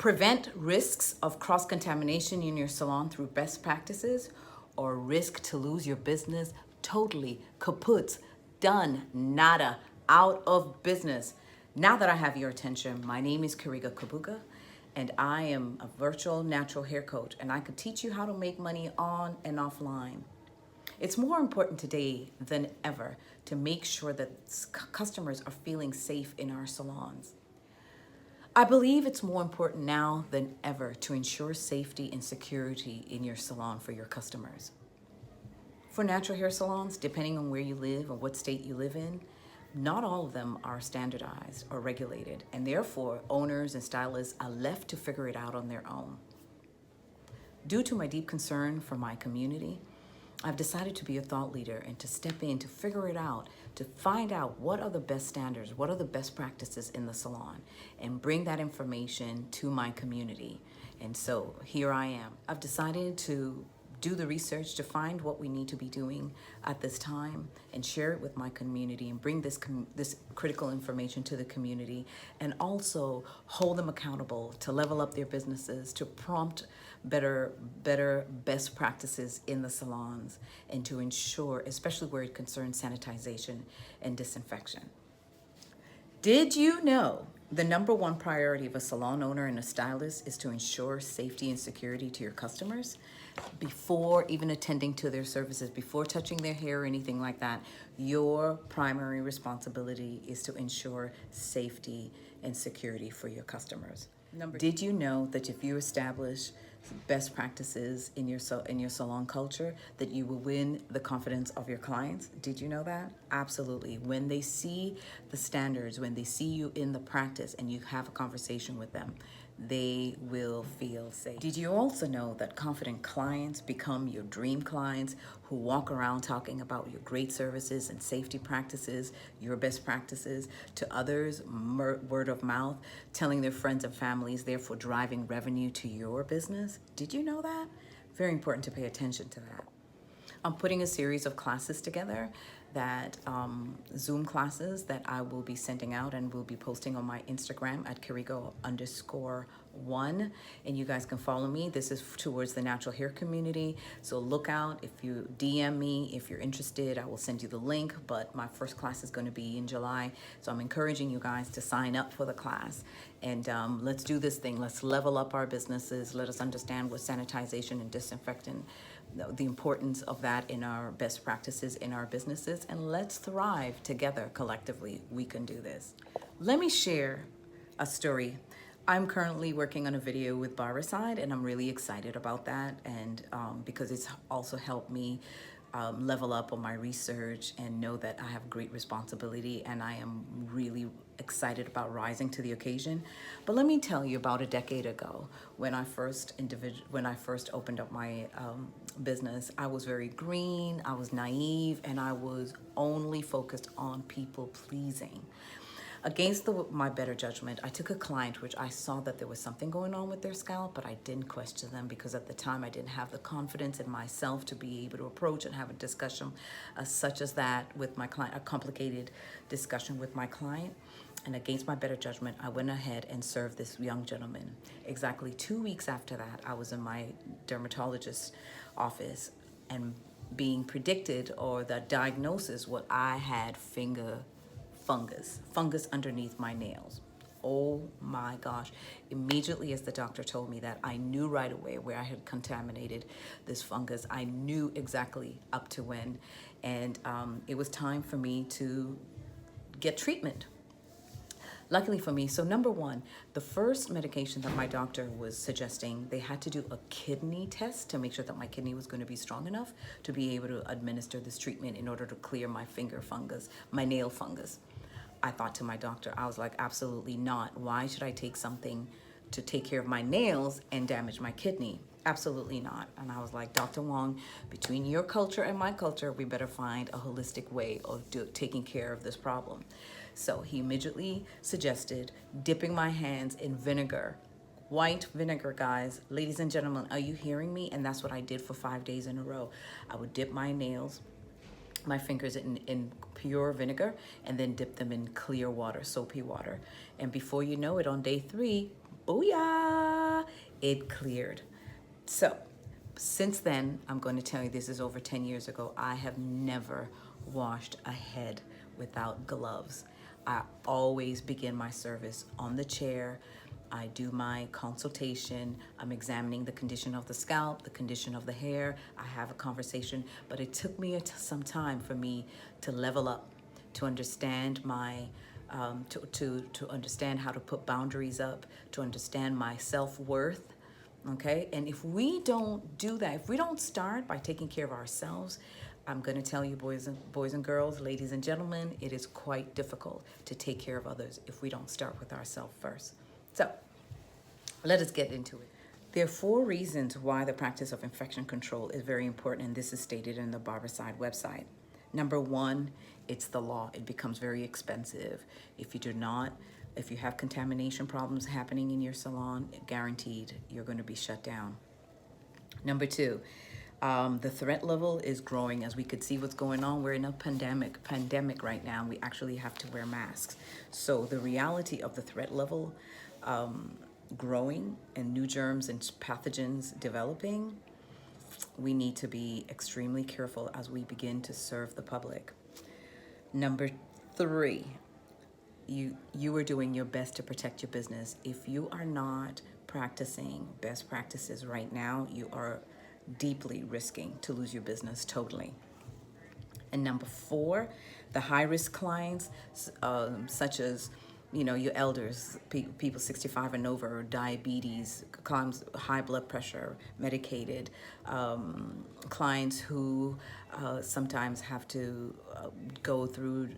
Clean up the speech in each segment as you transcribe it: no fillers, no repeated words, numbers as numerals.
Prevent risks of cross-contamination in your salon through best practices, or risk to lose your business totally, kaput, done, nada, out of business. Now that I have your attention, my name is Kirigo Kabuga, and I am a virtual natural hair coach, and I could teach you how to make money on and offline. It's more important today than ever to make sure that customers are feeling safe in our salons. I believe it's more important now than ever to ensure safety and security in your salon for your customers. For natural hair salons, depending on where you live or what state you live in, not all of them are standardized or regulated, and therefore owners and stylists are left to figure it out on their own. Due to my deep concern for my community, I've decided to be a thought leader and to step in to figure it out, to find out what are the best standards, what are the best practices in the salon, and bring that information to my community. And so here I am. I've decided to do the research to find what we need to be doing at this time and share it with my community and bring this critical information to the community, and also hold them accountable to level up their businesses, to prompt better best practices in the salons, and to ensure, especially where it concerns sanitization and disinfection. Did you know the number one priority of a salon owner and a stylist is to ensure safety and security to your customers? Before even attending to their services, before touching their hair or anything like that, your primary responsibility is to ensure safety and security for your customers. Did you know that if you establish best practices in your salon culture, that you will win the confidence of your clients? Did you know that? Absolutely. When they see the standards, when they see you in the practice and you have a conversation with them, they will feel safe. Did you also know that confident clients become your dream clients, who walk around talking about your great services and safety practices, your best practices to others, word of mouth, telling their friends and families, therefore driving revenue to your business? Did you know that? Very important to pay attention to that. I'm putting a series of classes together, that Zoom classes that I will be sending out and will be posting on my Instagram at Kirigo_1, and you guys can follow me. This is towards the natural hair community, so look out. If you DM me, if you're interested, I will send you the link, but my first class is going to be in July, so I'm encouraging you guys to sign up for the class, and let's do this thing. Let's level up our businesses. Let us understand what sanitization and disinfectant, the importance of that in our best practices in our businesses, and let's thrive together collectively. We can do this. Let me share a story. I'm currently working on a video with Barbicide, and I'm really excited about that, and because it's also helped me level up on my research and know that I have great responsibility, and I am really excited about rising to the occasion. But let me tell you, about a decade ago, when I first opened up my business, I was very green, I was naive, and I was only focused on people pleasing. Against my better judgment, I took a client which I saw that there was something going on with their scalp, but I didn't question them because at the time I didn't have the confidence in myself to be able to approach and have a discussion such as that with my client, a complicated discussion with my client. And against my better judgment, I went ahead and served this young gentleman. Exactly 2 weeks after that, I was in my dermatologist's office and being predicted, or the diagnosis, what I had finger fungus underneath my nails. Oh my gosh. Immediately as the doctor told me that, I knew right away where I had contaminated this fungus. I knew exactly up to when, and it was time for me to get treatment. Luckily for me, so number one, the first medication that my doctor was suggesting, they had to do a kidney test to make sure that my kidney was going to be strong enough to be able to administer this treatment in order to clear my finger fungus, my nail fungus. I thought to my doctor, I was like, absolutely not. Why should I take something to take care of my nails and damage my kidney? Absolutely not. And I was like, Dr. Wong, between your culture and my culture, we better find a holistic way of taking care of this problem. So he immediately suggested dipping my hands in vinegar, white vinegar, guys. Ladies and gentlemen, are you hearing me? And that's what I did for 5 days in a row. I would dip my nails, my fingers in pure vinegar, and then dip them in clear water, soapy water. And before you know it, on day 3, booyah! it cleared. So since then, I'm going to tell you, this is over 10 years ago, I have never washed a head without gloves. I always begin my service on the chair. I do my consultation. I'm examining the condition of the scalp, the condition of the hair. I have a conversation, but it took me some time for me to level up, to understand my to understand how to put boundaries up, to understand my self-worth. Okay, and if we don't do that, if we don't start by taking care of ourselves, I'm going to tell you, boys and girls, ladies and gentlemen, it is quite difficult to take care of others if we don't start with ourselves first. So let us get into it. There are 4 reasons why the practice of infection control is very important, and this is stated in the Barbicide website. Number 1, it's the law. It becomes very expensive. If you have contamination problems happening in your salon, guaranteed you're going to be shut down. Number 2, the threat level is growing. As we could see what's going on, we're in a pandemic right now. We actually have to wear masks. So the reality of the threat level growing and new germs and pathogens developing, we need to be extremely careful as we begin to serve the public. Number 3, you are doing your best to protect your business. If you are not practicing best practices right now, you are deeply risking to lose your business totally. And number 4, the high-risk clients, such as your elders, people 65 and over, diabetes, high blood pressure, medicated, clients who sometimes have to go through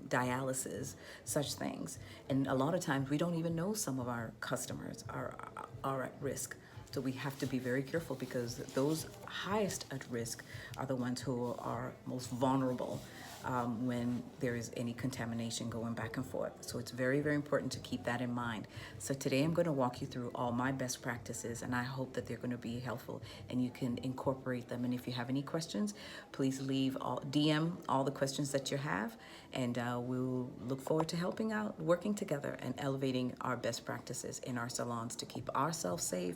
dialysis, such things. And a lot of times we don't even know some of our customers are at risk. So we have to be very careful, because those highest at risk are the ones who are most vulnerable when there is any contamination going back and forth. So it's very, very important to keep that in mind. So today I'm going to walk you through all my best practices, and I hope that they're going to be helpful and you can incorporate them. And if you have any questions, please DM all the questions that you have, and we'll look forward to helping out, working together, and elevating our best practices in our salons to keep ourselves safe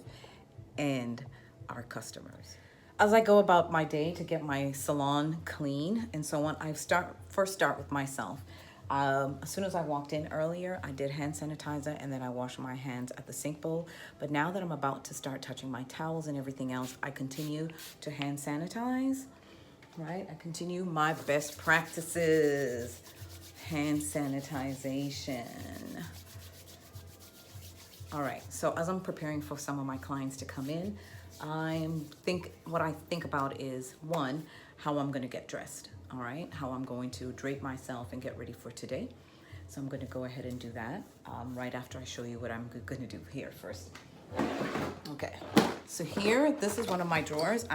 and our customers. As I go about my day to get my salon clean and so on, I first start with myself. As soon as I walked in earlier, I did hand sanitizer, and then I washed my hands at the sink bowl. But now that I'm about to start touching my towels and everything else, I continue to hand sanitize, right? I continue my best practices. Hand sanitization. All right, so as I'm preparing for some of my clients to come in, what I think about is, 1, how I'm gonna get dressed, all right? How I'm going to drape myself and get ready for today. So I'm gonna go ahead and do that right after I show you what I'm gonna do here first. Okay, so here, this is one of my drawers.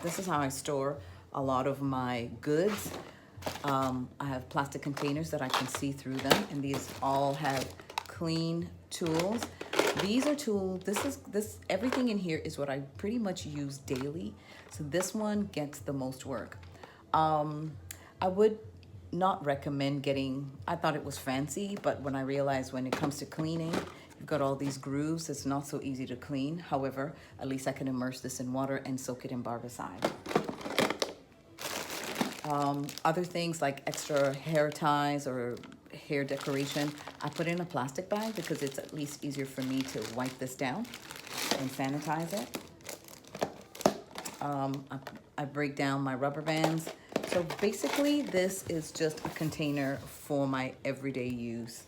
This is how I store a lot of my goods. I have plastic containers that I can see through them, and these all have clean tools. These are tools, everything in here is what I pretty much use daily. So this one gets the most work. I would not recommend I thought it was fancy, but when I realized when it comes to cleaning, you've got all these grooves, it's not so easy to clean. However, at least I can immerse this in water and soak it in Barbicide. Other things like extra hair ties or hair decoration, I put in a plastic bag because it's at least easier for me to wipe this down and sanitize it. I break down my rubber bands. So basically this is just a container for my everyday use,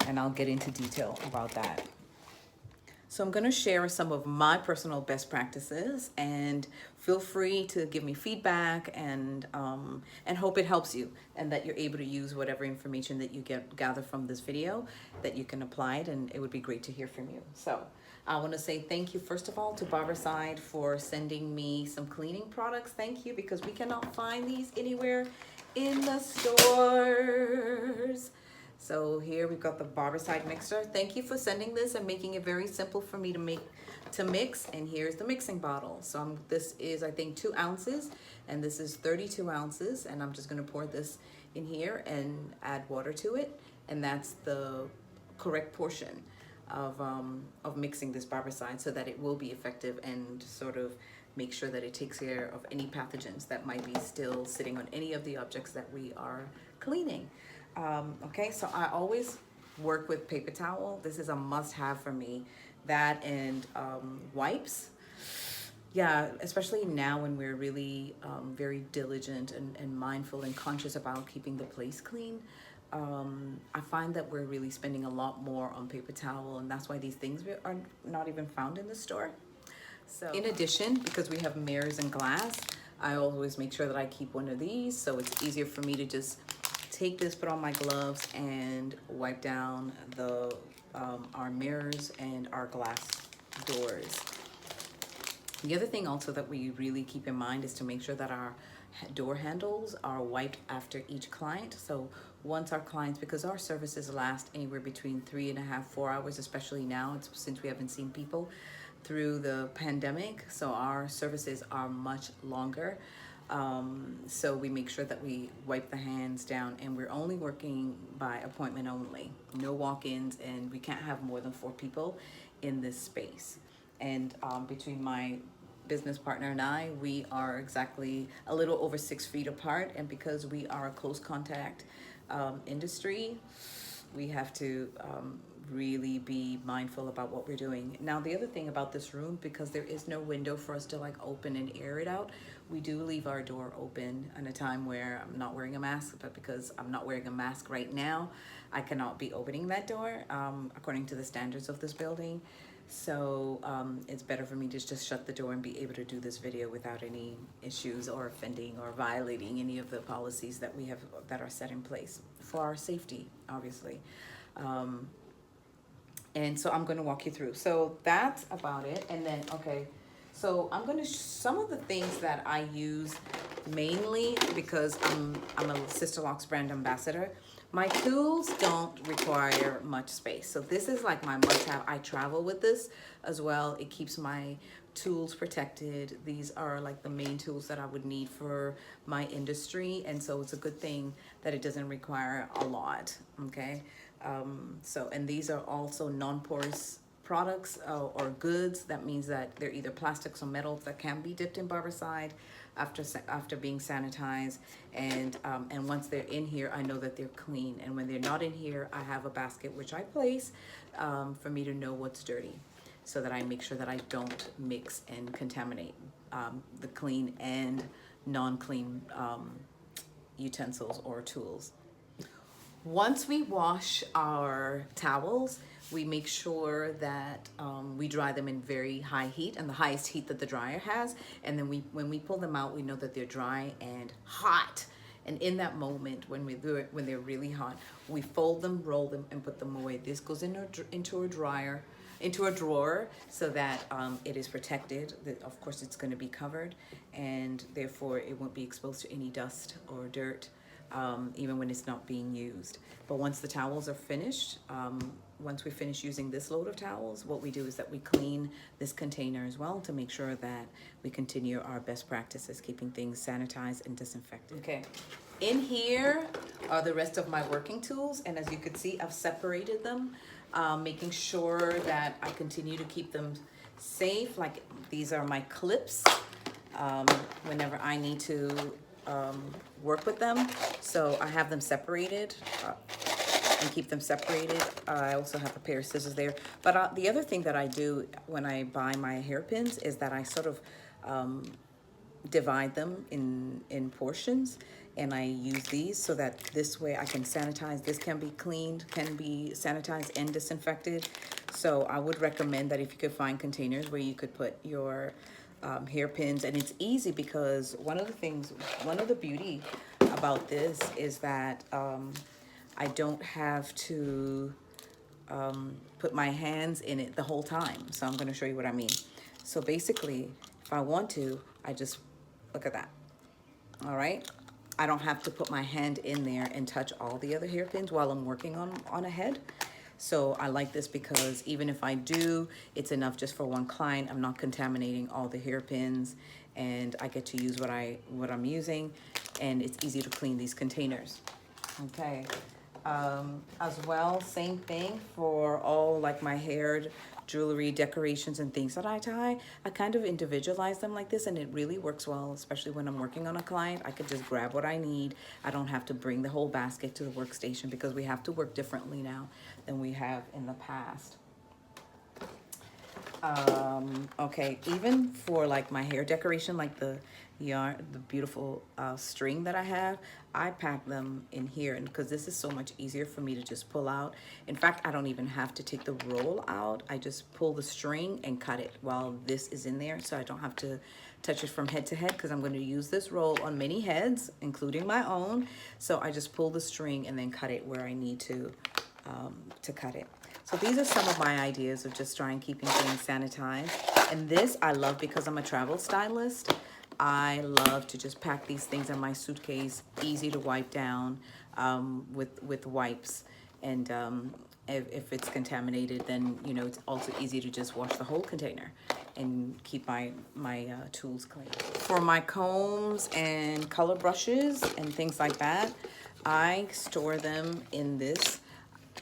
and I'll get into detail about that. So I'm going to share some of my personal best practices, and feel free to give me feedback, and hope it helps you, and that you're able to use whatever information that you gather from this video, that you can apply it, and it would be great to hear from you. So I want to say thank you, first of all, to Barbicide for sending me some cleaning products. Thank you, because we cannot find these anywhere in the stores. So here we've got the Barbicide mixer. Thank you for sending this and making it very simple for me to mix. And here's the mixing bottle. So this is, I think, 2 ounces, and this is 32 ounces. And I'm just gonna pour this in here and add water to it. And that's the correct portion. of mixing this Barbicide so that it will be effective and sort of make sure that it takes care of any pathogens that might be still sitting on any of the objects that we are cleaning. Okay, so I always work with paper towel. This is a must-have for me. That and wipes. Yeah, especially now when we're really very diligent and mindful and conscious about keeping the place clean. I find that we're really spending a lot more on paper towel, and that's why these things are not even found in the store. So in addition, because we have mirrors and glass, I always make sure that I keep one of these, so it's easier for me to just take this, put on my gloves, and wipe down the our mirrors and our glass doors. The other thing also that we really keep in mind is to make sure that our door handles are wiped after each client. So once our clients, because our services last anywhere between 3.5, 4 hours, especially now, since we haven't seen people through the pandemic, so our services are much longer. So we make sure that we wipe the hands down, and we're only working by appointment only, no walk-ins, and we can't have more than 4 people in this space. And between my business partner and I, we are exactly a little over 6 feet apart, and because we are a close contact industry, we have to really be mindful about what we're doing. Now, the other thing about this room, because there is no window for us to like open and air it out, we do leave our door open in a time where I'm not wearing a mask, but because I'm not wearing a mask right now, I cannot be opening that door according to the standards of this building. So it's better for me to just shut the door and be able to do this video without any issues or offending or violating any of the policies that we have that are set in place for our safety, obviously. And so I'm going to walk you through. So that's about it. And then, okay, so I'm going to some of the things that I use mainly because I'm a Sister Locks brand ambassador. My tools don't require much space. So this is like my must-have. I travel with this as well. It keeps my tools protected. These are like the main tools that I would need for my industry. And so it's a good thing that it doesn't require a lot, okay? And these are also non-porous products or goods. That means that they're either plastics or metals that can be dipped in Barbicide after being sanitized, and once they're in here, I know that they're clean. And when they're not in here, I have a basket which I place for me to know what's dirty, so that I make sure that I don't mix and contaminate the clean and non-clean utensils or tools. Once we wash our towels, we make sure that we dry them in very high heat, and the highest heat that the dryer has. And then when we pull them out, we know that they're dry and hot. And in that moment, when they're really hot, we fold them, roll them, and put them away. This goes into a drawer, so that it is protected. Of course, it's going to be covered, and therefore it won't be exposed to any dust or dirt. Even when it's not being used. But once the towels are finished, once we finish using this load of towels, what we do is that we clean this container as well to make sure that we continue our best practices, keeping things sanitized and disinfected. Okay, in here are the rest of my working tools, and as you can see, I've separated them, making sure that I continue to keep them safe. Like, these are my clips whenever I need to work with them, so I have them separated and keep them separated. I also have a pair of scissors there, but the other thing that I do when I buy my hairpins is that I sort of divide them in portions, and I use these so that this way I can sanitize. This can be cleaned, can be sanitized and disinfected. So I would recommend that if you could find containers where you could put your hairpins, and it's easy because one of the beauty about this is that I don't have to put my hands in it the whole time. So I'm going to show you what I mean. So basically, if I want to, I just look at that. All right, I don't have to put my hand in there and touch all the other hairpins while I'm working on a head. So I like this because even if I do, it's enough just for one client. I'm not contaminating all the hairpins, and I get to use what I'm using, and it's easy to clean these containers. Okay, As well, same thing for all like my hair, jewelry, decorations, and things that I tie. I kind of individualize them like this, and it really works well, especially when I'm working on a client. I could just grab what I need. I don't have to bring the whole basket to the workstation because we have to work differently now than we have in the past. Okay, even for like my hair decoration, like the yarn, the beautiful string that I have, I pack them in here, and because this is so much easier for me to just pull out. In fact, I don't even have to take the roll out. I just pull the string and cut it while this is in there, so I don't have to touch it from head to head, because I'm going to use this roll on many heads, including my own. So I just pull the string and then cut it where I need to cut it. So these are some of my ideas of just trying keeping things sanitized. And this I love because I'm a travel stylist. I love to just pack these things in my suitcase, easy to wipe down with wipes. And if it's contaminated, then you know it's also easy to just wash the whole container and keep my tools clean. For my combs and color brushes and things like that, I store them in this.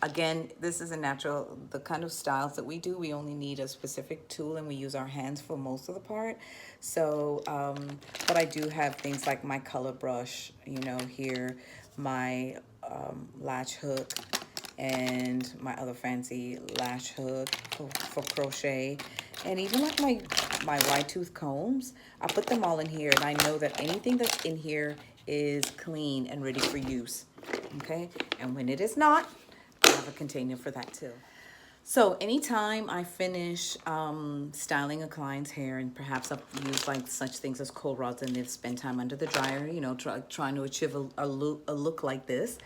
Again, this is a natural, the kind of styles that we do, we only need a specific tool and we use our hands for most of the part. So, but I do have things like my color brush, you know, here, my latch hook, and my other fancy lash hook for crochet, and even like my wide tooth combs. I put them all in here, and I know that anything that's in here is clean and ready for use. Okay, and when it is not, I have a container for that too. So anytime I finish styling a client's hair, and perhaps I've used like such things as cold rods and they've spent time under the dryer, you know, trying to achieve a look like this,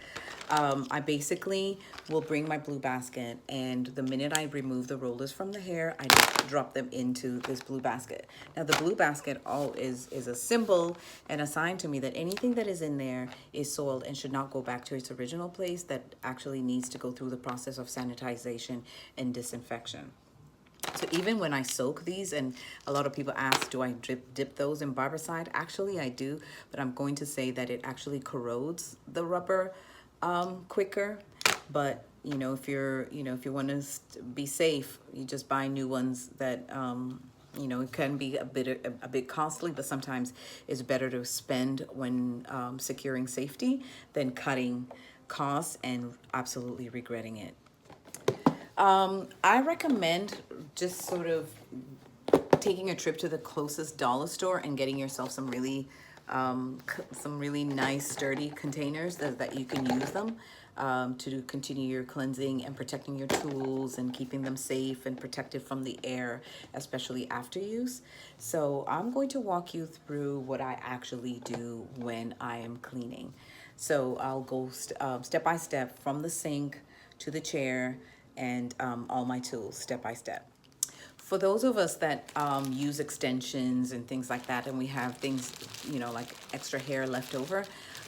I basically will bring my blue basket, and the minute I remove the rollers from the hair, I just drop them into this blue basket. Now the blue basket is a symbol and a sign to me that anything that is in there is soiled and should not go back to its original place, that actually needs to go through the process of sanitization and disinfection. So even when I soak these, and a lot of people ask, do I dip those in Barbicide? Actually, I do, but I'm going to say that it actually corrodes the rubber quicker. But you know, if you want to be safe, you just buy new ones that you know, it can be a bit costly, but sometimes it's better to spend when securing safety than cutting costs and absolutely regretting it. I recommend just sort of taking a trip to the closest dollar store and getting yourself some really nice sturdy containers that you can use them to continue your cleansing and protecting your tools and keeping them safe and protected from the air, especially after use. So I'm going to walk you through what I actually do when I am cleaning. So I'll go step by step from the sink to the chair, and all my tools step by step. For those of us that use extensions and things like that, and we have things, you know, like extra hair left over,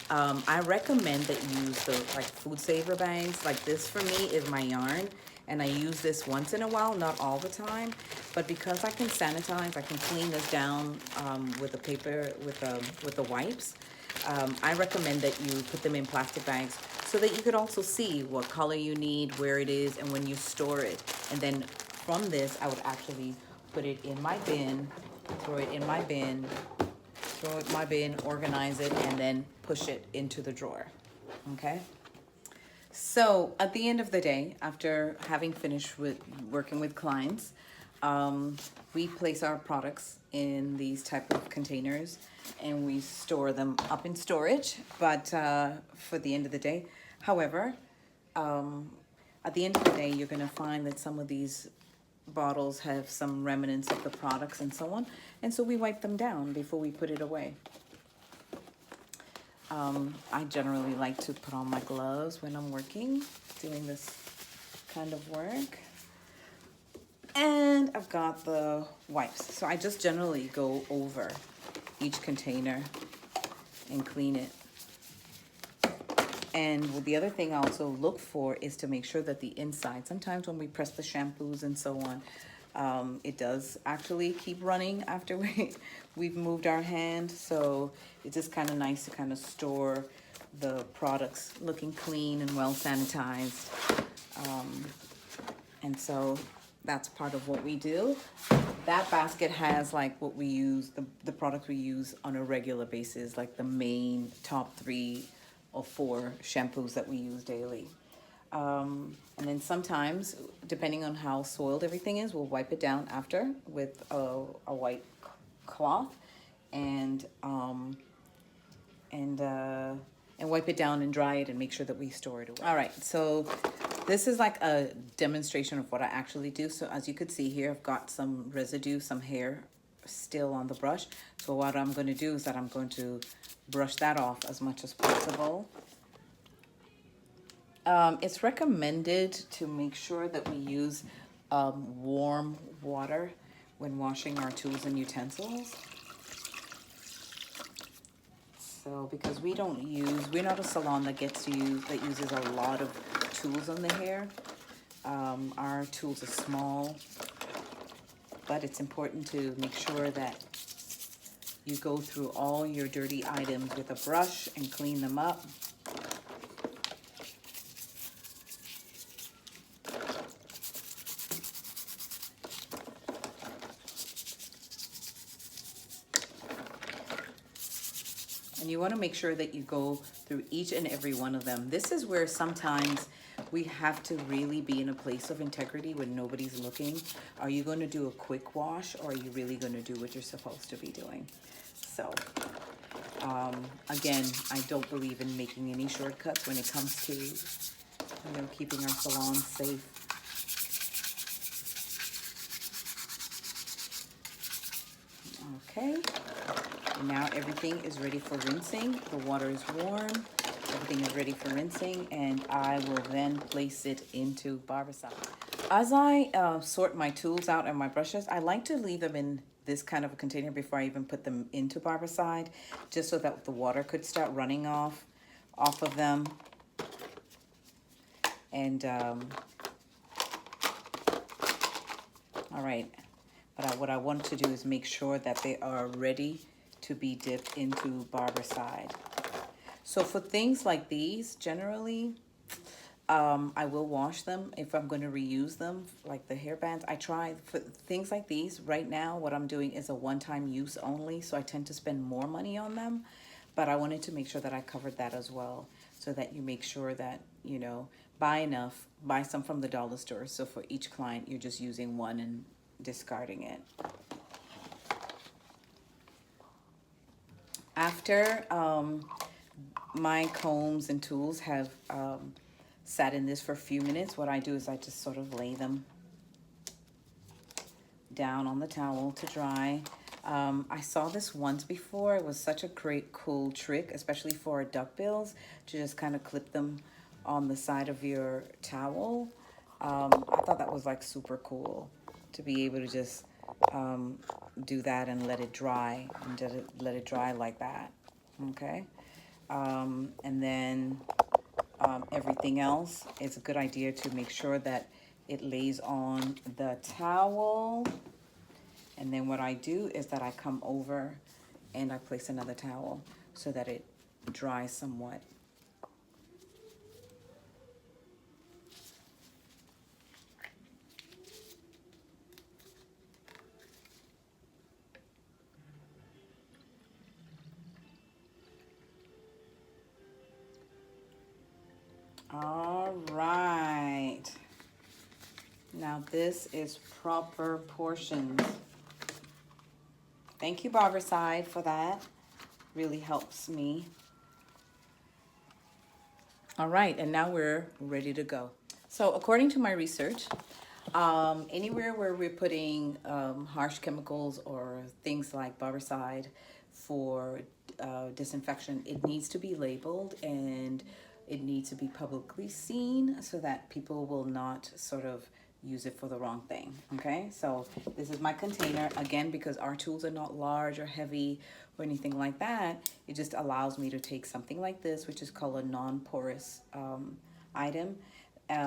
I recommend that you use the like food saver bags. Like this for me is my yarn, and I use this once in a while, not all the time, but because I can sanitize, I can clean this down with the paper, with the wipes. I recommend that you put them in plastic bags so that you could also see what color you need, where it is, and when you store it. And then from this, I would actually put it in my bin, throw it in my bin, organize it, and then push it into the drawer, okay? So at the end of the day, after having finished with working with clients, we place our products in these type of containers and we store them up in storage. But for the end of the day, however, at the end of the day, you're gonna find that some of these bottles have some remnants of the products and so on. And so we wipe them down before we put it away. I generally like to put on my gloves when I'm working, doing this kind of work. And I've got the wipes. So I just generally go over each container and clean it. And the other thing I also look for is to make sure that the inside, sometimes when we press the shampoos and so on, it does actually keep running after we've moved our hand. So it's just kind of nice to kind of store the products looking clean and well sanitized. And so that's part of what we do. That basket has like what we use, the products we use on a regular basis, like the main top 3 or 4 shampoos that we use daily. And then sometimes, depending on how soiled everything is, we'll wipe it down after with a white cloth and wipe it down and dry it and make sure that we store it away. All right, so this is like a demonstration of what I actually do. So as you could see here, I've got some residue, some hair still on the brush. So what I'm going to do is that I'm going to brush that off as much as possible. It's recommended to make sure that we use warm water when washing our tools and utensils. So because we're not a salon that uses a lot of tools on the hair. Our tools are small, but it's important to make sure that you go through all your dirty items with a brush and clean them up. And you want to make sure that you go through each and every one of them. This is where sometimes we have to really be in a place of integrity when nobody's looking. Are you going to do a quick wash, or are you really going to do what you're supposed to be doing? So, again, I don't believe in making any shortcuts when it comes to, keeping our salon safe. Okay. Now everything is ready for rinsing. The water is warm. Everything is ready for rinsing, and I will then place it into Barbicide. As I sort my tools out and my brushes, I like to leave them in this kind of a container before I even put them into Barbicide, just so that the water could start running off of them. And all right, but what I want to do is make sure that they are ready to be dipped into Barbicide. So for things like these, generally, I will wash them if I'm going to reuse them, like the hair bands. I try for things like these. Right now, what I'm doing is a one-time use only, so I tend to spend more money on them. But I wanted to make sure that I covered that as well, so that you make sure that, buy some from the dollar store. So for each client, you're just using one and discarding it. After my combs and tools have sat in this for a few minutes, what I do is I just sort of lay them down on the towel to dry. I saw this once before. It was such a great, cool trick, especially for duckbills, to just kind of clip them on the side of your towel. I thought that was like super cool to be able to just do that and let it dry, and just let it dry like that. Okay. And then everything else, it's a good idea to make sure that it lays on the towel. And then what I do is that I come over and I place another towel so that it dries somewhat. All right. Now this is proper portions. Thank you, Barbicide, for that. Really helps me. All right, and now we're ready to go. So according to my research, anywhere where we're putting harsh chemicals or things like Barbicide for disinfection, it needs to be labeled and it needs to be publicly seen so that people will not sort of use it for the wrong thing. Okay, so this is my container. Again, because our tools are not large or heavy or anything like that, it just allows me to take something like this, which is called a non-porous item,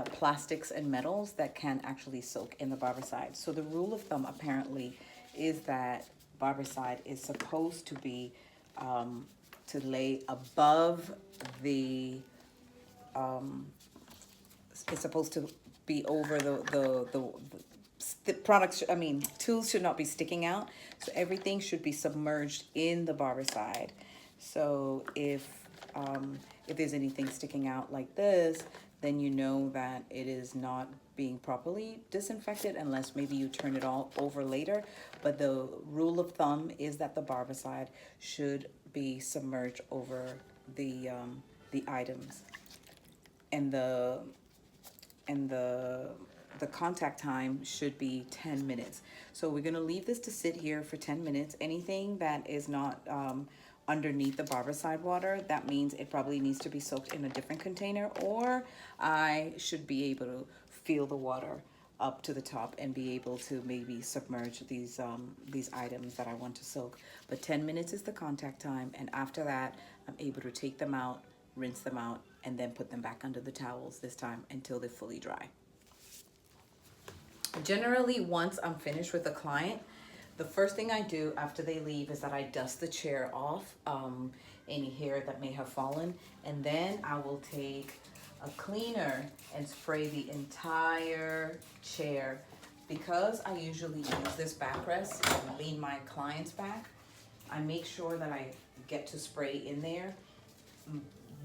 plastics and metals that can actually soak in the Barbicide. So the rule of thumb apparently is that Barbicide is supposed to be to lay above the, it's supposed to be over the products, I mean, tools should not be sticking out. So everything should be submerged in the Barbicide. So if there's anything sticking out like this, then you know that it is not being properly disinfected unless maybe you turn it all over later. But the rule of thumb is that the Barbicide should be submerged over the items. And the contact time should be 10 minutes. So we're gonna leave this to sit here for 10 minutes. Anything that is not underneath the Barbicide water, that means it probably needs to be soaked in a different container, or I should be able to feel the water up to the top and be able to maybe submerge these items that I want to soak. But 10 minutes is the contact time, and after that, I'm able to take them out, rinse them out, and then put them back under the towels this time until they're fully dry. Generally, once I'm finished with a client, the first thing I do after they leave is that I dust the chair off, any hair that may have fallen, and then I will take a cleaner and spray the entire chair. Because I usually use this backrest and lean my clients back, I make sure that I get to spray in there.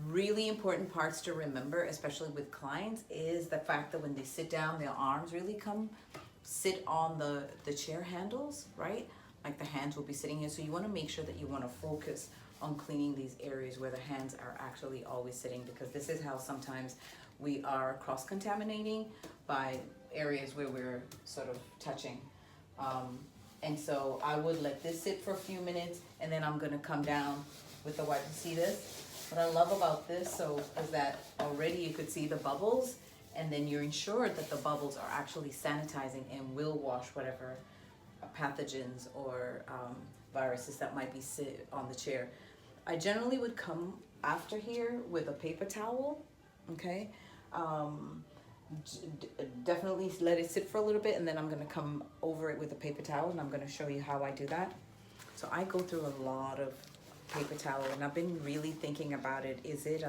Really important parts to remember, especially with clients, is the fact that when they sit down, their arms really sit on the chair handles, right? Like the hands will be sitting here. So you want to make sure that you want to focus on cleaning these areas where the hands are actually always sitting, because this is how sometimes we are cross-contaminating by areas where we're sort of touching. And so I would let this sit for a few minutes, and then I'm going to come down with the wipe. See this? What I love about this is that already you could see the bubbles, and then you're ensured that the bubbles are actually sanitizing and will wash whatever pathogens or viruses that might be sit on the chair. I generally would come after here with a paper towel, okay? Definitely let it sit for a little bit, and then I'm gonna come over it with a paper towel, and I'm gonna show you how I do that. So I go through a lot of paper towel, and I've been really thinking about it. Is it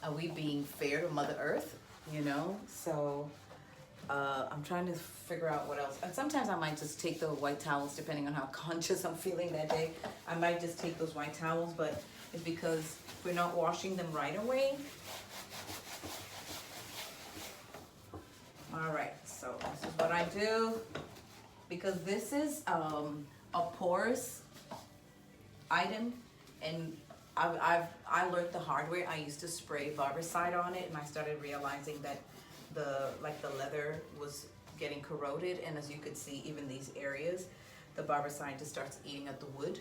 are we being fair to Mother Earth, you know? So I'm trying to figure out what else. And sometimes I might just take the white towels, depending on how conscious I'm feeling that day. I might just take those white towels, but it's because we're not washing them right away. All right, so this is what I do, because this is a porous item, and I learned the hard way. I used to spray Barbicide on it, and I started realizing that the leather was getting corroded, and as you could see, even these areas, the Barbicide just starts eating at the wood,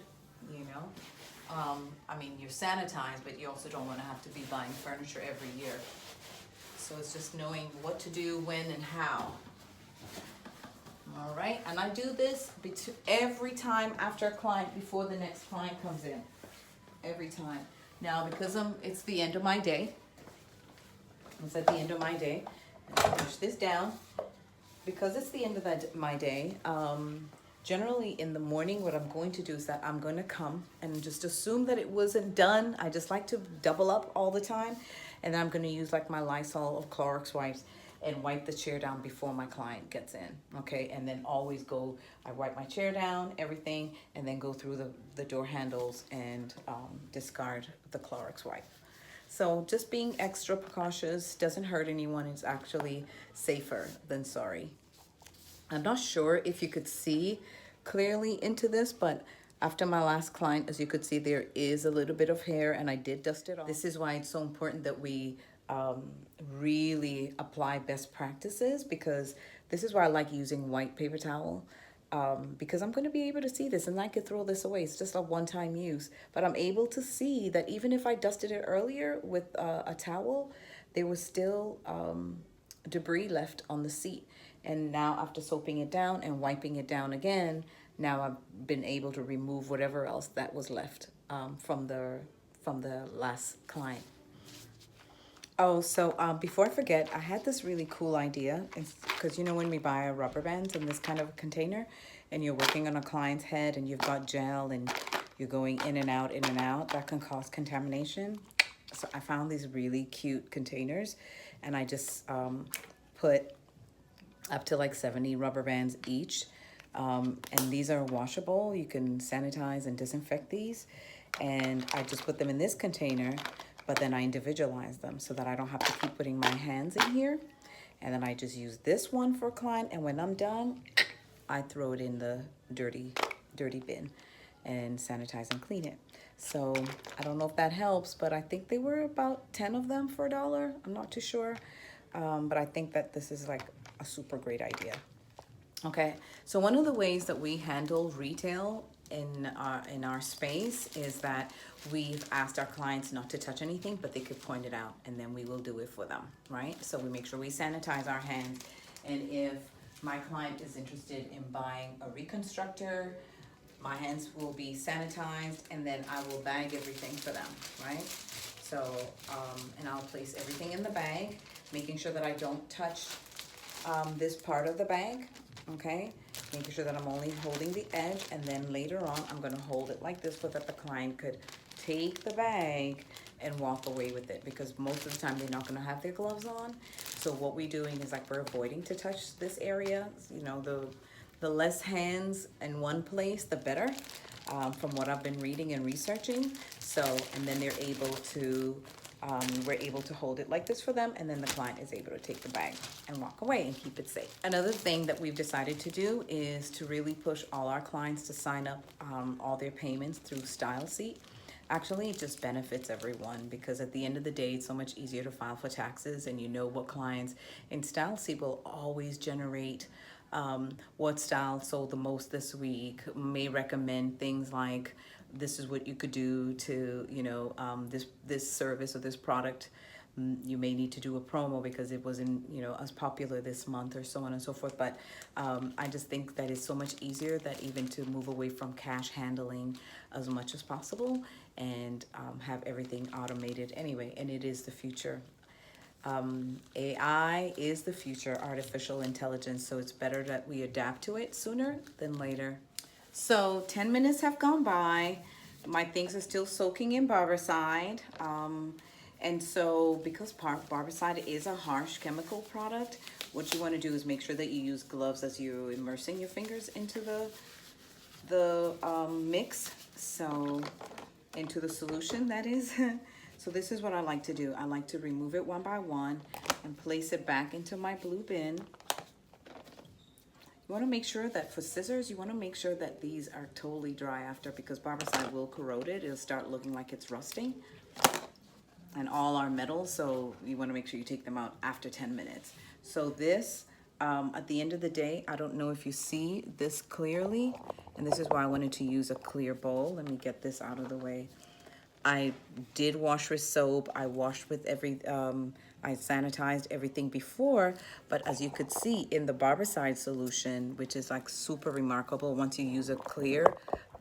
you know. I mean, you're sanitized, but you also don't want to have to be buying furniture every year. So it's just knowing what to do, when, and how. All right, and I do this every time after a client, before the next client comes in. Every time. Now, because it's the end of my day. It's at the end of my day. I push this down. Because it's the end of my day, generally in the morning, what I'm going to do is that I'm going to come and just assume that it wasn't done. I just like to double up all the time. And then I'm going to use like my Lysol or Clorox wipes and wipe the chair down before my client gets in, okay? And then always I wipe my chair down, everything, and then go through the door handles and discard the Clorox wipe. So just being extra precautious doesn't hurt anyone. It's actually safer than sorry. I'm not sure if you could see clearly into this, but after my last client, as you could see, there is a little bit of hair, and I did dust it off. This is why it's so important that we really apply best practices, because this is why I like using white paper towel, because I'm going to be able to see this, and I could throw this away. It's just a one-time use, but I'm able to see that even if I dusted it earlier with a towel, there was still debris left on the seat. And now after soaping it down and wiping it down again, now I've been able to remove whatever else that was left from the last client. Oh, so before I forget, I had this really cool idea, because you know when we buy a rubber bands in this kind of container, and you're working on a client's head, and you've got gel, and you're going in and out, that can cause contamination. So I found these really cute containers, and I just put up to like 70 rubber bands each. And these are washable. You can sanitize and disinfect these. And I just put them in this container, but then I individualize them so that I don't have to keep putting my hands in here. And then I just use this one for a client, and when I'm done, I throw it in the dirty bin and sanitize and clean it. So I don't know if that helps, but I think they were about 10 of them for $1. I'm not too sure, but I think that this is like a super great idea. Okay, so one of the ways that we handle retail in our space is that we've asked our clients not to touch anything, but they could point it out, and then we will do it for them, right? So we make sure we sanitize our hands, and if my client is interested in buying a reconstructor, my hands will be sanitized, and then I will bag everything for them, right? So, and I'll place everything in the bag, making sure that I don't touch this part of the bag, okay? Making sure that I'm only holding the edge, and then later on, I'm gonna hold it like this so that the client could take the bag and walk away with it, because most of the time they're not gonna have their gloves on. So what we're doing is like we're avoiding to touch this area. You know, the less hands in one place, the better, from what I've been reading and researching. So, and then they're able to, we're able to hold it like this for them, and then the client is able to take the bag and walk away and keep it safe. Another thing that we've decided to do is to really push all our clients to sign up all their payments through StyleSeat. Actually, it just benefits everyone, because at the end of the day, it's so much easier to file for taxes, and you know what clients in StyleSeat will always generate what style sold the most this week, may recommend things like, this is what you could do to, you know, this service or this product. You may need to do a promo because it wasn't, you know, as popular this month, or so on and so forth. But I just think that it's so much easier that even to move away from cash handling as much as possible, and have everything automated anyway. And it is the future. AI is the future, artificial intelligence, so it's better that we adapt to it sooner than later. So 10 minutes have gone by. My things are still soaking in Barbicide. And so because Barbicide is a harsh chemical product, what you want to do is make sure that you use gloves as you're immersing your fingers into the mix, so into the solution, that is. So this is what I like to do. I like to remove it one by one and place it back into my blue bin. You want to make sure that for scissors, you want to make sure that these are totally dry after, because Barbicide will corrode it. It'll start looking like it's rusting. And all our metals, so you want to make sure you take them out after 10 minutes. So this, at the end of the day, I don't know if you see this clearly, and this is why I wanted to use a clear bowl. Let me get this out of the way. I did wash with soap. I washed with I sanitized everything before, but as you could see in the Barbicide solution, which is like super remarkable once you use a clear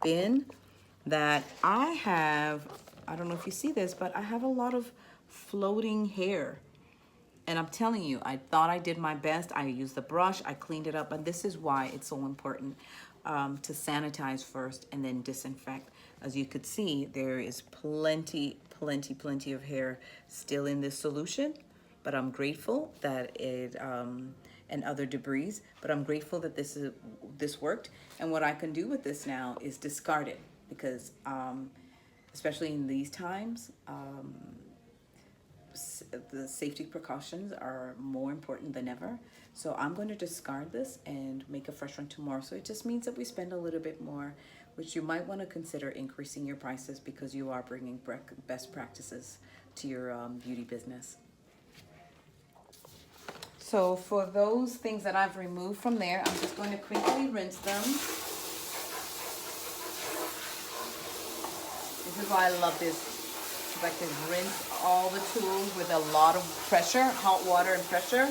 bin, that I don't know if you see this, but I have a lot of floating hair. And I'm telling you, I thought I did my best. I used the brush, I cleaned it up, and this is why it's so important to sanitize first and then disinfect. As you could see, there is plenty of hair still in this solution, but I'm grateful that it, and other debris, but I'm grateful that this worked. And what I can do with this now is discard it, because especially in these times, the safety precautions are more important than ever. So I'm going to discard this and make a fresh one tomorrow. So it just means that we spend a little bit more, which you might want to consider increasing your prices, because you are bringing best practices to your beauty business. So for those things that I've removed from there, I'm just going to quickly rinse them. This is why I love this. I can rinse all the tools with a lot of pressure, hot water and pressure.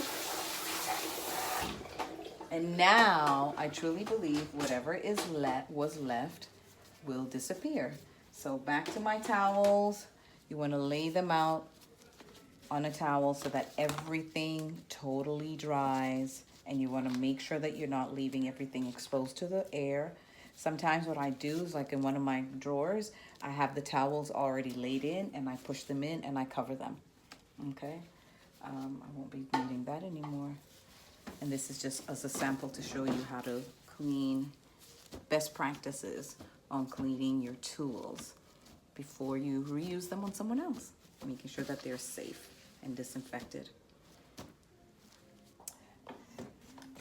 And now I truly believe whatever was left will disappear. So back to my towels. You want to lay them out on a towel so that everything totally dries, and you want to make sure that you're not leaving everything exposed to the air. Sometimes what I do is, like in one of my drawers, I have the towels already laid in and I push them in and I cover them. Okay, I won't be needing that anymore. And this is just as a sample to show you how to clean, best practices on cleaning your tools before you reuse them on someone else, making sure that they're safe and disinfected.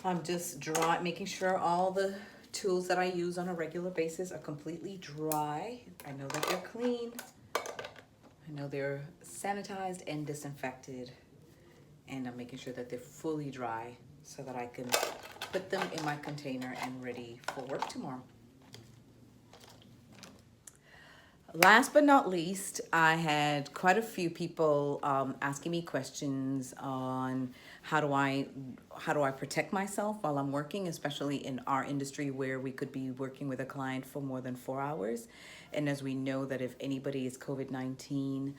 I'm just making sure all the tools that I use on a regular basis are completely dry. I know that they're clean. I know they're sanitized and disinfected. And I'm making sure that they're fully dry so that I can put them in my container and ready for work tomorrow. Last but not least, I had quite a few people asking me questions on how do I protect myself while I'm working, especially in our industry where we could be working with a client for more than 4 hours. And as we know that if anybody is COVID-19,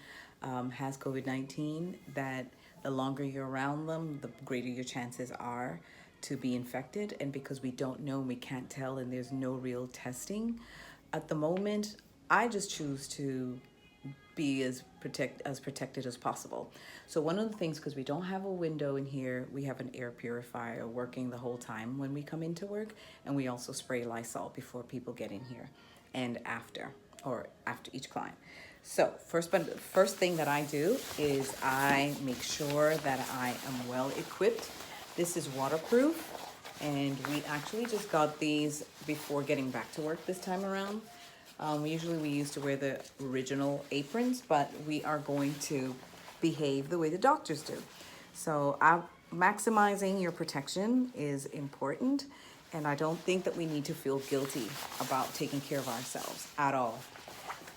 has COVID-19, that the longer you're around them, the greater your chances are to be infected. And because we don't know and we can't tell and there's no real testing at the moment, I just choose to be as protected as possible. So one of the things, because we don't have a window in here, we have an air purifier working the whole time when we come into work, and we also spray Lysol before people get in here and after each client. So first thing that I do is I make sure that I am well equipped. This is waterproof, and we actually just got these before getting back to work this time around. Usually we used to wear the original aprons, but we are going to behave the way the doctors do. So maximizing your protection is important, and I don't think that we need to feel guilty about taking care of ourselves at all.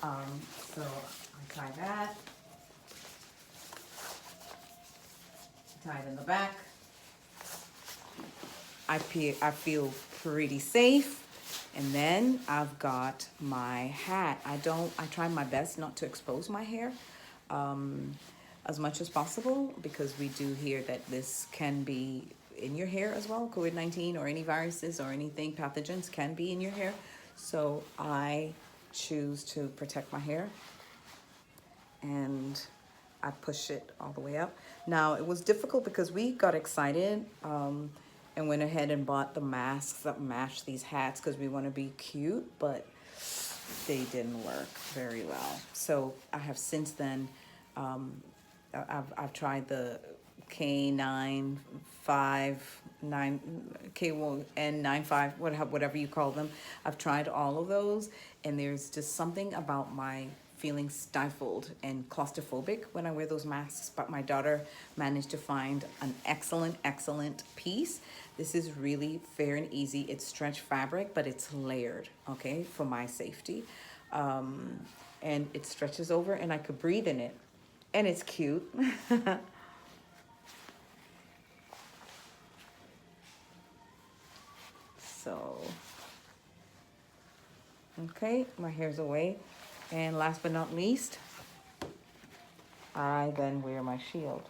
So I tie that, tie it in the back. I feel pretty safe. And then I've got my hat. I try my best not to expose my hair as much as possible, because we do hear that this can be in your hair as well. COVID-19 or any viruses or anything, pathogens can be in your hair. So I choose to protect my hair, and I push it all the way up. Now, it was difficult because we got excited and went ahead and bought the masks that match these hats because we want to be cute, but they didn't work very well. So I have since then, I've tried the K95, N95, whatever you call them. I've tried all of those, and there's just something about my feeling stifled and claustrophobic when I wear those masks. But my daughter managed to find an excellent piece. This is really fair and easy. It's stretch fabric, but it's layered, okay, for my safety. And it stretches over and I could breathe in it. And it's cute. So, okay, my hair's away. And last but not least, I then wear my shield,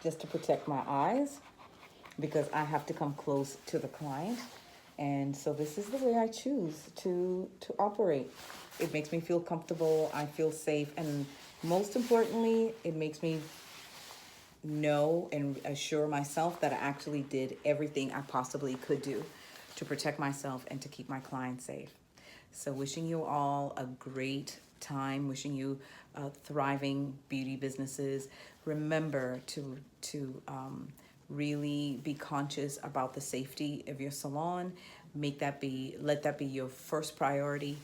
just to protect my eyes, because I have to come close to the client. And so this is the way I choose to operate. It makes me feel comfortable, I feel safe, and most importantly, it makes me know and assure myself that I actually did everything I possibly could do to protect myself and to keep my clients safe. So wishing you all a great time, wishing you thriving beauty businesses. Remember to really be conscious about the safety of your salon. Let that be your first priority.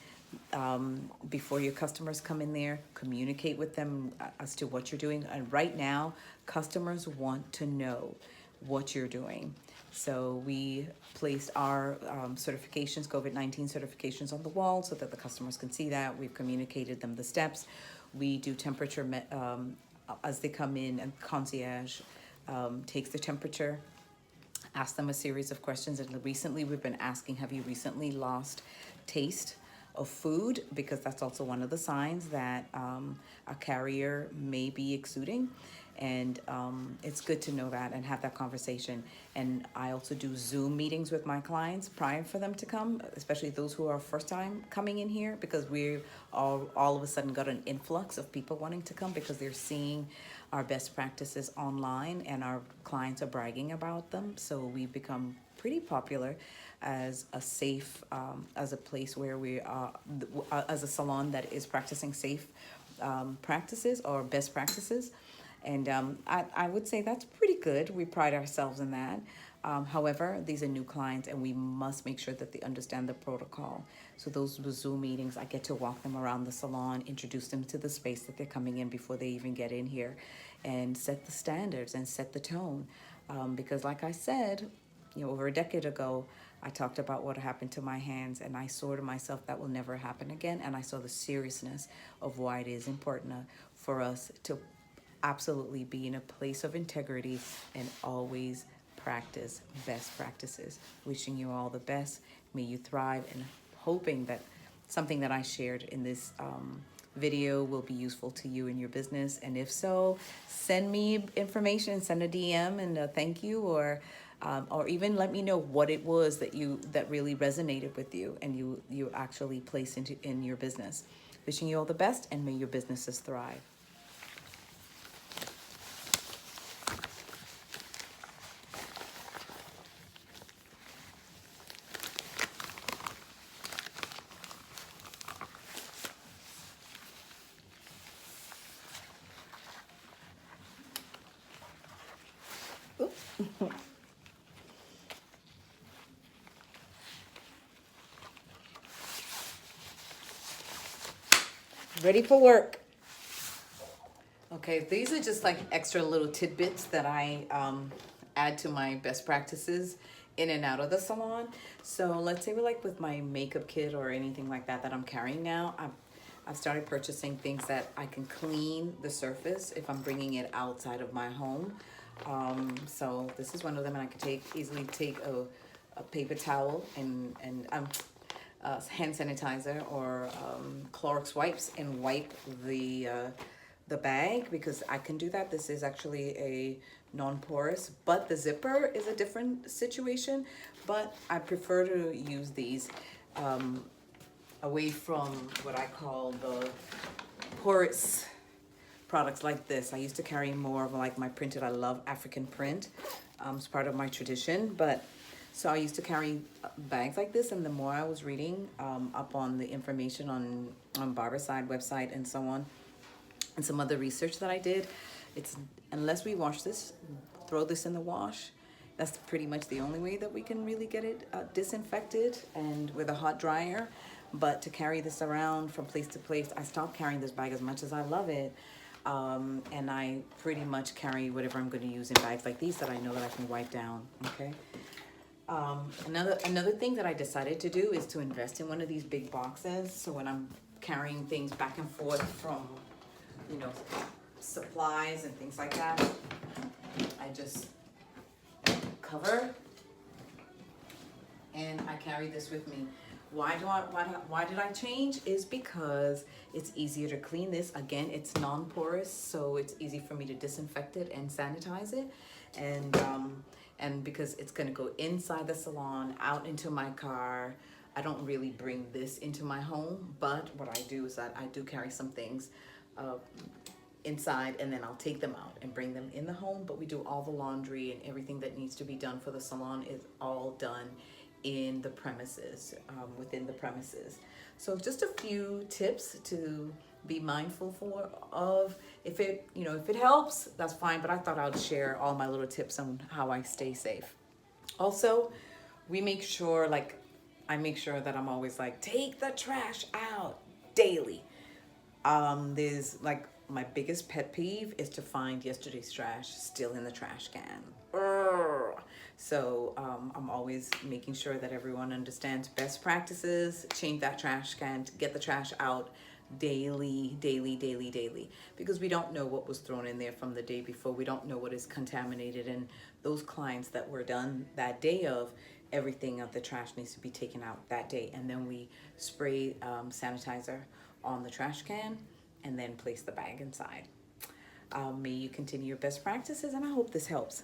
Before your customers come in there, communicate with them as to what you're doing. And right now, customers want to know what you're doing. So we placed our certifications, COVID-19 certifications, on the wall so that the customers can see that. We've communicated them the steps. We do temperature as they come in, and concierge takes the temperature, ask them a series of questions. And recently we've been asking, have you recently lost taste of food, because that's also one of the signs that a carrier may be exuding. And it's good to know that and have that conversation. And I also do Zoom meetings with my clients prior for them to come, especially those who are first time coming in here, because we all of a sudden got an influx of people wanting to come because they're seeing our best practices online and our clients are bragging about them. So we've become pretty popular as a safe, as a place where we are, as a salon that is practicing safe practices or best practices. And I would say that's pretty good. We pride ourselves in that. However, these are new clients and we must make sure that they understand the protocol. So those Zoom meetings, I get to walk them around the salon, introduce them to the space that they're coming in before they even get in here, and set the standards and set the tone. Because like I said, over a decade ago, I talked about what happened to my hands, and I saw to myself that will never happen again. And I saw the seriousness of why it is important for us to absolutely be in a place of integrity and always practice best practices. Wishing you all the best. May you thrive, and hoping that something that I shared in this video will be useful to you in your business. And if so, send me information, send a DM and a thank you, or even let me know what it was that really resonated with you and you actually place in your business. Wishing you all the best, and may your businesses thrive. Ready for work. Okay, these are just like extra little tidbits that I add to my best practices in and out of the salon. So let's say with my makeup kit or anything like that I'm carrying now, I've started purchasing things that I can clean the surface if I'm bringing it outside of my home. So this is one of them, and I could easily take a paper towel and hand sanitizer or Clorox wipes and wipe the bag, because I can do that. This is actually a non-porous, but the zipper is a different situation. But I prefer to use these away from what I call the porous products like this. I used to carry more of like my printed. I love African print. It's part of my tradition, but so I used to carry bags like this, and the more I was reading up on the information on Barbicide website and so on, and some other research that I did, it's unless we wash this, throw this in the wash, that's pretty much the only way that we can really get it disinfected, and with a hot dryer. But to carry this around from place to place, I stopped carrying this bag as much as I love it. And I pretty much carry whatever I'm going to use in bags like these that I know that I can wipe down. Okay. Another thing that I decided to do is to invest in one of these big boxes. So when I'm carrying things back and forth from, supplies and things like that, I just cover and I carry this with me. Why did I change? Is because it's easier to clean this. Again, it's non-porous, so it's easy for me to disinfect it and sanitize it. And because it's gonna go inside the salon, out into my car. I don't really bring this into my home, but what I do is that I do carry some things inside, and then I'll take them out and bring them in the home. But we do all the laundry and everything that needs to be done for the salon is all done in the premises, within the premises. So just a few tips to be mindful of. If it helps, that's fine, but I thought I'd share all my little tips on how I stay safe. Also, I make sure that I'm always take the trash out daily. There's my biggest pet peeve is to find yesterday's trash still in the trash can. So I'm always making sure that everyone understands best practices, change that trash can, get the trash out daily, because we don't know what was thrown in there from the day before. We don't know what is contaminated, and those clients that were done that day of everything of the trash needs to be taken out that day. And then we spray sanitizer on the trash can and then place the bag inside. May you continue your best practices, and I hope this helps.